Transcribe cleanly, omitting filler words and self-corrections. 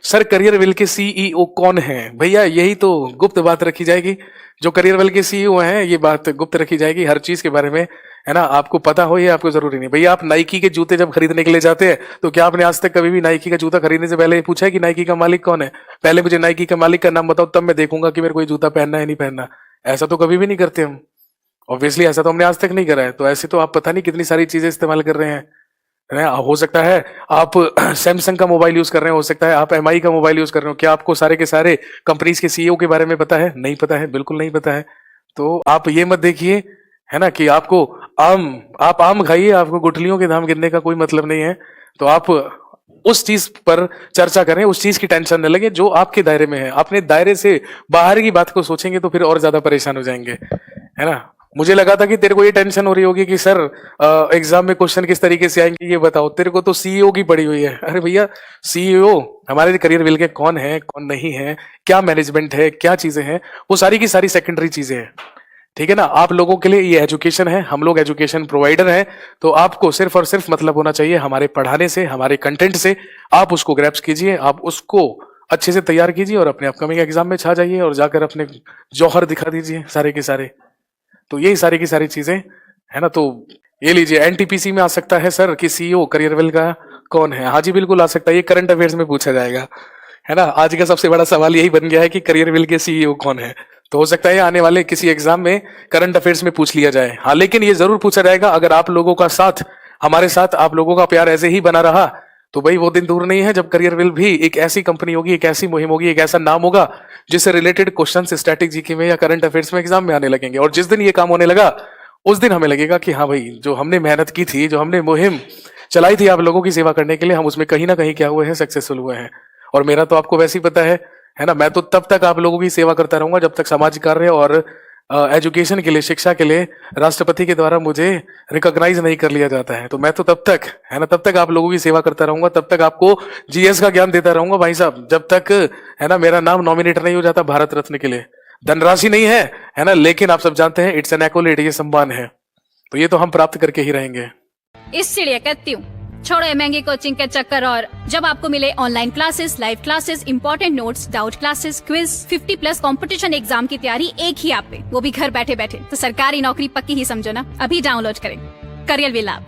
Sir career will के CEO कौन है? भैया यही तो गुप्त बात रखी जाएगी। जो करियर विल के सीईओ हैं ये बात गुप्त रखी जाएगी हर चीज के बारे में, है ना। आपको पता हो ये आपको जरूरी नहीं। भैया आप नाइकी के जूते जब खरीदने के लिए जाते हैं तो क्या आपने आज तक कभी भी नाइकी का जूता खरीदने से पहले पूछा है कि नाइकी का मालिक कौन है? पहले मुझे नाइकी का मालिक का नाम बताओ तब मैं देखूंगा कि मेरे को ये जूता पहनना है नहीं पहनना। ऐसा तो कभी भी नहीं करते हम। ऑब्वियसली ऐसा तो हमने आज तक नहीं करा है। तो ऐसे तो आप पता नहीं कितनी सारी चीजें इस्तेमाल कर रहे हैं, है ना। हो सकता है आप सैमसंग का मोबाइल यूज कर रहे हैं, हो सकता है आप एमआई का मोबाइल यूज कर रहे हो। क्या आपको सारे के सारे कंपनीज के सीईओ के बारे में पता है? नहीं पता है, बिल्कुल नहीं पता है। तो आप ये मत देखिए, है ना, कि आपको आप आम खाइए, आपको गुठलियों के दाम गिनने का कोई मतलब नहीं है। तो आप उस चीज पर चर्चा करें, उस चीज की टेंशन न लगे जो आपके दायरे में है। अपने दायरे से बाहर की बात को सोचेंगे तो फिर और ज्यादा परेशान हो जाएंगे, है ना। मुझे लगा था कि तेरे को ये टेंशन हो रही होगी कि सर एग्जाम में क्वेश्चन किस तरीके से आएंगे ये बताओ। तेरे को तो सीईओ की पड़ी हुई है। अरे भैया सीईओ हमारे करियर विल के कौन है कौन नहीं है, क्या मैनेजमेंट है, क्या चीजें हैं, वो सारी की सारी सेकेंडरी चीजें हैं, ठीक है ना। आप लोगों के लिए ये एजुकेशन है, हम लोग एजुकेशन प्रोवाइडर हैं। तो आपको सिर्फ और सिर्फ मतलब होना चाहिए हमारे पढ़ाने से, हमारे कंटेंट से। आप उसको ग्रैप्स कीजिए, आप उसको अच्छे से तैयार कीजिए और अपने अपकमिंग एग्जाम में छा जाइए और जाकर अपने जौहर दिखा दीजिए सारे के सारे। तो यही सारी की सारी चीजें, है ना। तो ये लीजिए एनटीपीसी में आ सकता है सर कि सीईओ करियर विल का कौन है। हाँ जी बिल्कुल आ सकता है, ये करंट अफेयर्स में पूछा जाएगा, है ना। आज का सबसे बड़ा सवाल यही बन गया है कि करियर विल के सीईओ कौन है। तो हो सकता है आने वाले किसी एग्जाम में करंट अफेयर्स में पूछ लिया जाए। हाँ लेकिन ये जरूर पूछा जाएगा अगर आप लोगों का साथ, हमारे साथ आप लोगों का प्यार ऐसे ही बना रहा तो भाई वो दिन दूर नहीं है जब करियर विल भी एक ऐसी कंपनी होगी, एक ऐसी मुहिम होगी, एक ऐसा नाम होगा जिससे रिलेटेड क्वेश्चन स्टैटिक जीके में या करंट अफेयर्स में एग्जाम में आने लगेंगे। और जिस दिन ये काम होने लगा उस दिन हमें लगेगा कि हाँ भाई जो हमने मेहनत की थी, जो हमने मुहिम चलाई थी आप लोगों की सेवा करने के लिए, हम उसमें कहीं ना कहीं क्या हुए हैं, सक्सेसफुल हुए हैं। और मेरा तो आपको वैसे ही पता है ना। मैं तो तब तक आप लोगों की सेवा करता रहूंगा जब तक सामाजिक कार्य और एजुकेशन के लिए, शिक्षा के लिए राष्ट्रपति के द्वारा मुझे रिकॉग्नाइज नहीं कर लिया जाता है। तो मैं तो तब तक, है ना, तब तक आप लोगों की सेवा करता रहूंगा, तब तक आपको जीएस का ज्ञान देता रहूंगा भाई साहब, जब तक, है ना, मेरा नाम नॉमिनेट नहीं हो जाता भारत रत्न के लिए। धनराशि नहीं है ना, लेकिन आप सब जानते हैं इट्स एन एक्कोलेट, ये सम्मान है। तो ये तो हम प्राप्त करके ही रहेंगे। इसलिए कहती हूँ छोड़ो ये महंगी कोचिंग के चक्कर और जब आपको मिले online classes, live classes, important notes, doubt classes, quiz, 50+ competition exam की तैयारी एक ही ऐप पे, वो भी घर बैठे बैठे, तो सरकारी नौकरी पक्की ही समझो ना। अभी डाउनलोड करें करियर विल ऐप।